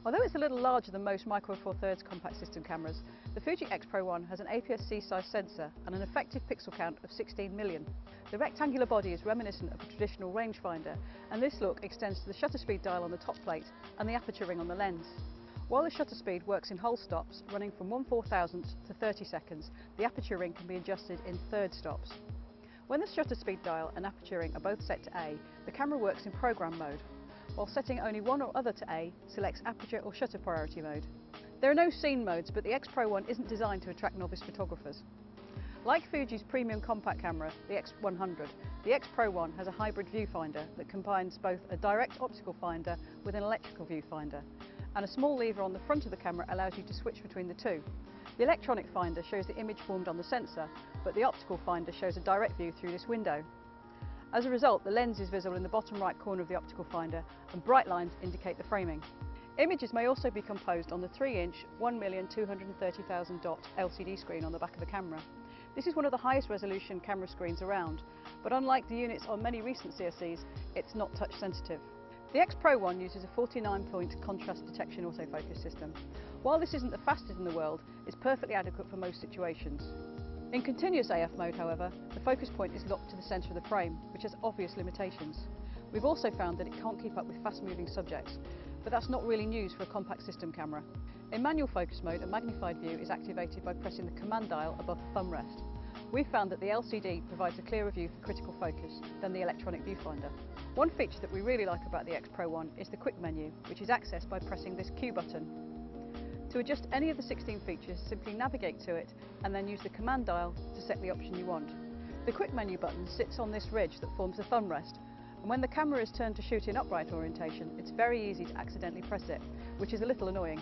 Although it's a little larger than most Micro Four Thirds compact system cameras, the Fuji X Pro 1 has an APS-C size sensor and an effective pixel count of 16 million. The rectangular body is reminiscent of a traditional rangefinder, and this look extends to the shutter speed dial on the top plate and the aperture ring on the lens. While the shutter speed works in whole stops, running from 1/4000th to 30 seconds, the aperture ring can be adjusted in third stops. When the shutter speed dial and aperture ring are both set to A, the camera works in program mode. While setting only one or other to A, selects aperture or shutter priority mode. There are no scene modes, but the X Pro 1 isn't designed to attract novice photographers. Like Fuji's premium compact camera, the X100, the X Pro 1 has a hybrid viewfinder that combines both a direct optical finder with an electrical viewfinder, and a small lever on the front of the camera allows you to switch between the two. The electronic finder shows the image formed on the sensor, but the optical finder shows a direct view through this window. As a result, the lens is visible in the bottom right corner of the optical finder, and bright lines indicate the framing. Images may also be composed on the 3-inch 1,230,000 dot LCD screen on the back of the camera. This is one of the highest resolution camera screens around, but unlike the units on many recent CSCs, it's not touch sensitive. The X Pro 1 uses a 49-point contrast detection autofocus system. While this isn't the fastest in the world, it's perfectly adequate for most situations. In continuous AF mode, however, the focus point is locked to the centre of the frame, which has obvious limitations. We've also found that it can't keep up with fast-moving subjects, but that's not really news for a compact system camera. In manual focus mode, a magnified view is activated by pressing the command dial above the thumb rest. We've found that the LCD provides a clearer view for critical focus than the electronic viewfinder. One feature that we really like about the X Pro 1 is the quick menu, which is accessed by pressing this Q button. To adjust any of the 16 features, simply navigate to it and then use the command dial to set the option you want. The quick menu button sits on this ridge that forms the thumb rest, and when the camera is turned to shoot in upright orientation, it's very easy to accidentally press it, which is a little annoying.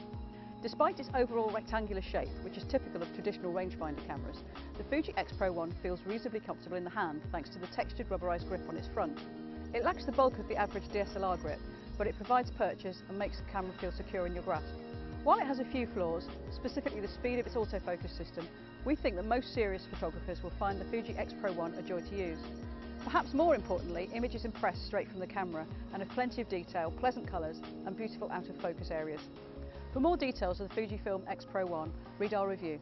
Despite its overall rectangular shape, which is typical of traditional rangefinder cameras, the Fuji X Pro 1 feels reasonably comfortable in the hand thanks to the textured rubberized grip on its front. It lacks the bulk of the average DSLR grip, but it provides purchase and makes the camera feel secure in your grasp. While it has a few flaws, specifically the speed of its autofocus system, we think that most serious photographers will find the Fuji X Pro 1 a joy to use. Perhaps more importantly, images impress straight from the camera and have plenty of detail, pleasant colours and beautiful out of focus areas. For more details of the Fujifilm X Pro 1, read our review.